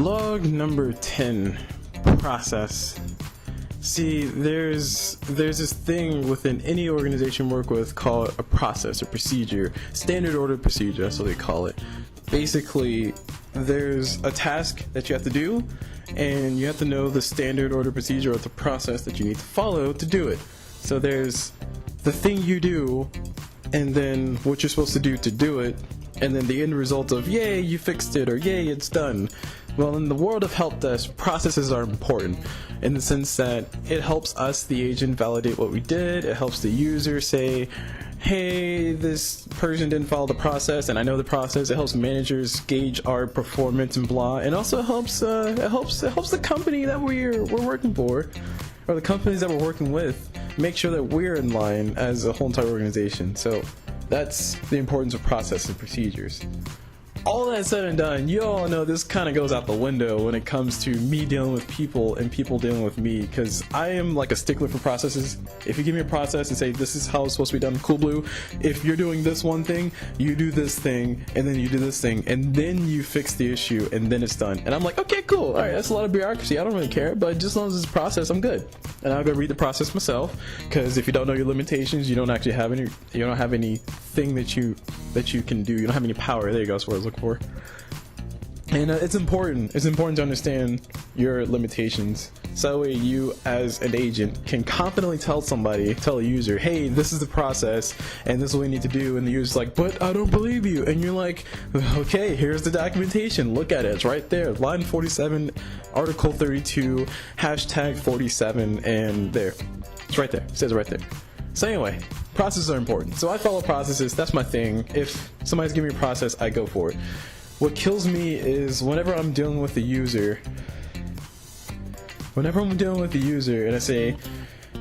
Log number 10, process. See, there's this thing within any organization you work with called a process, a procedure, standard order procedure, that's what they call it. Basically, there's a task that you have to do, and you have to know the standard order procedure or the process that you need to follow to do it. So there's the thing you do, and then what you're supposed to do it, and then the end result of, yay, you fixed it, or yay, it's done. Well, in the world of Helpdesk, processes are important in the sense that it helps us, the agent, validate what we did. It helps the user say, hey, this person didn't follow the process, and I know the process. It helps managers gauge our performance and blah. And also helps it helps the company that we're working for, or the companies that we're working with, make sure that we're in line as a whole entire organization. So that's the importance of process and procedures. All that said and done, you all know this kind of goes out the window when it comes to me dealing with people and people dealing with me, because I am like a stickler for processes. If you give me a process and say this is how it's supposed to be done in CulBlu, if you're doing this one thing, you do this thing, and then you do this thing, and then you fix the issue, and then it's done. And I'm like, okay, cool, alright, that's a lot of bureaucracy, I don't really care, but just as long as it's a process, I'm good. And I'll go read the process myself, because if you don't know your limitations, you don't actually have any, you don't have anything that you can do, you don't have any power. There you go, that's what I was looking for. And it's important to understand your limitations, so that way you as an agent can confidently tell a user, hey, this is the process and this is what we need to do, and the user's like, but I don't believe you, and you're like, okay, here's the documentation, look at it, it's right there, line 47, article 32, hashtag 47, and there, it's right there, it says it right there. So anyway, processes are important. So I follow processes, that's my thing. If somebody's giving me a process, I go for it. What kills me is whenever I'm dealing with the user, and I say,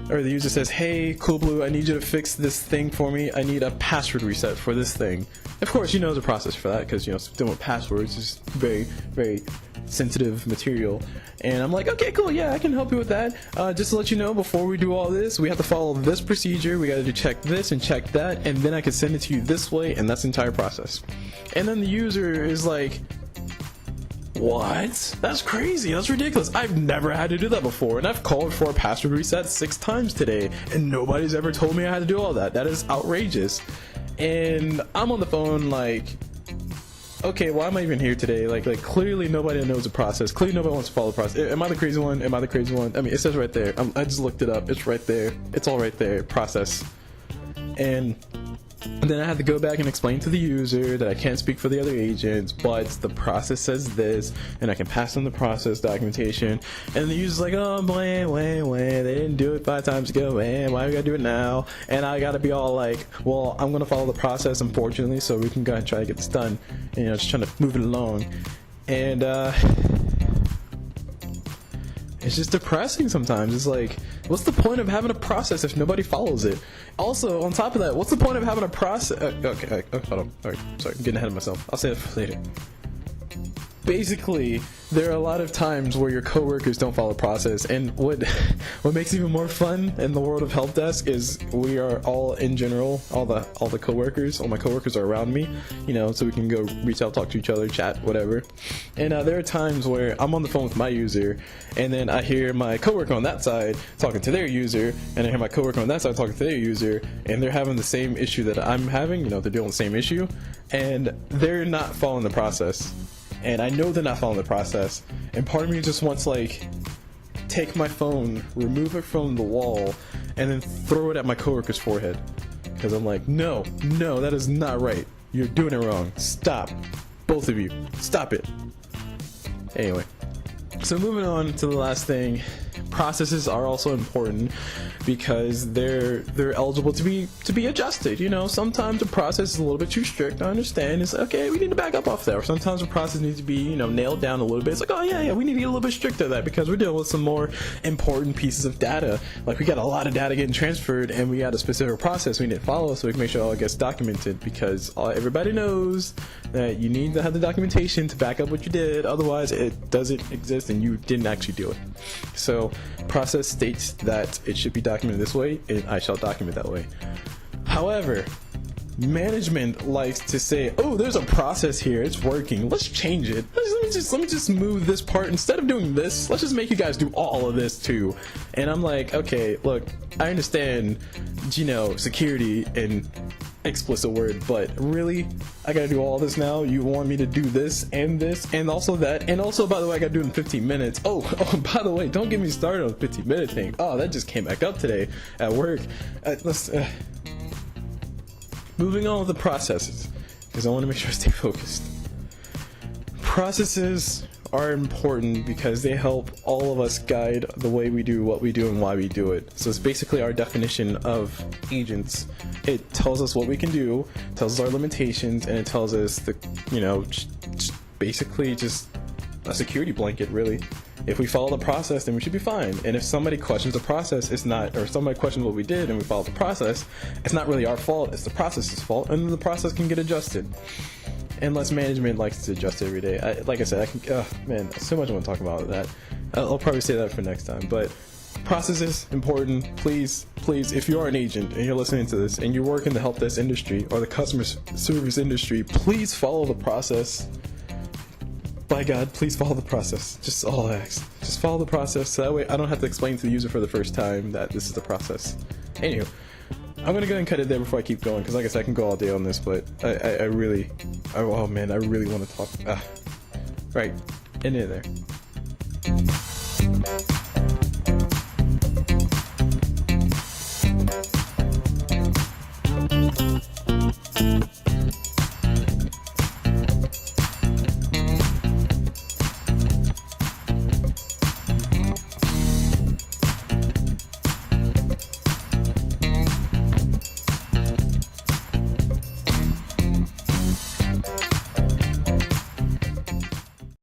or the user says, hey, CulBlu, I need you to fix this thing for me. I need a password reset for this thing. Of course, you know the process for that, because, you know, dealing with passwords is very, very sensitive material. And I'm like, okay, cool, yeah, I can help you with that. Just to let you know, before we do all this, we have to follow this procedure. We got to check this and check that, and then I can send it to you this way, and that's the entire process. And then the user is like, what? That's crazy, that's ridiculous. I've never had to do that before, and I've called for a password reset 6 times today, and nobody's ever told me I had to do all that. That is outrageous. And I'm on the phone like, okay, why am I even here today? Like clearly nobody knows the process. Clearly nobody wants to follow the process. Am I the crazy one? I mean, it says right there. I just looked it up. It's right there. It's all right there. Process. And then I had to go back and explain to the user that I can't speak for the other agents, but the process says this, and I can pass on the process documentation. And the user's like, oh, wait, they didn't do it 5 times ago, man, why we gotta do it now? And I gotta be all like, well, I'm gonna follow the process, unfortunately, so we can go ahead and try to get this done. And, you know, just trying to move it along. And, it's just depressing sometimes. It's like, what's the point of having a process if nobody follows it? Also, on top of that, what's the point of having a process? Okay, hold on. Alright, sorry, I'm getting ahead of myself. I'll say that for later. Basically, there are a lot of times where your coworkers don't follow the process, and what makes it even more fun in the world of Helpdesk is we are all, in general, all my coworkers are around me, you know, so we can go reach out, talk to each other, chat, whatever. And there are times where I'm on the phone with my user, and then I hear my coworker on that side talking to their user, and I hear my coworker on that side talking to their user, and they're having the same issue that I'm having, you know, they're doing the same issue, and they're not following the process. And I know they're not following the process, and part of me just wants, like, take my phone, remove it from the wall, and then throw it at my coworker's forehead. Because I'm like, no, that is not right. You're doing it wrong. Stop. Both of you. Stop it. Anyway. So moving on to the last thing, processes are also important because they're eligible to be adjusted. You know, sometimes the process is a little bit too strict. I understand. It's like, okay, we need to back up off that. Or sometimes the process needs to be, you know, nailed down a little bit. It's like, oh yeah, we need to get a little bit stricter at that because we're dealing with some more important pieces of data. Like we got a lot of data getting transferred, and we got a specific process we need to follow so we can make sure all it gets documented, because everybody knows that you need to have the documentation to back up what you did. Otherwise, it doesn't exist and you didn't actually do it. So process states that it should be documented this way, and I shall document that way. However, Management likes to say, oh, there's a process here, it's working, let's change it. Let me just move this part. Instead of doing this, let's just make you guys do all of this too. And I'm like, okay, look, I understand, you know, security and explicit word, but really, I gotta do all this now? You want me to do this and also that, and also, by the way, I gotta do it in 15 minutes. Oh, by the way, don't get me started on the 15-minute thing. Oh, that just came back up today at work. Moving on with the processes, because I want to make sure I stay focused. Processes are important because they help all of us guide the way we do what we do and why we do it. So it's basically our definition of agents. It tells us what we can do, tells us our limitations, and it tells us the, you know, basically just a security blanket, really. If we follow the process, then we should be fine. And if somebody questions the process, it's not, or somebody questions what we did and we follow the process, it's not really our fault, it's the process's fault, and then the process can get adjusted. Unless management likes to adjust every day. Like I said, I can, man, so much I want to talk about that. I'll probably say that for next time. But processes, important. Please, if you are an agent and you're listening to this and you work in the help desk industry or the customer service industry, please follow the process. By God, please follow the process. Just all I ask. Just follow the process, so that way I don't have to explain to the user for the first time that this is the process. Anywho, I'm gonna go ahead and cut it there before I keep going, because like I said, I can go all day on this, but I really want to talk. Right, end it there.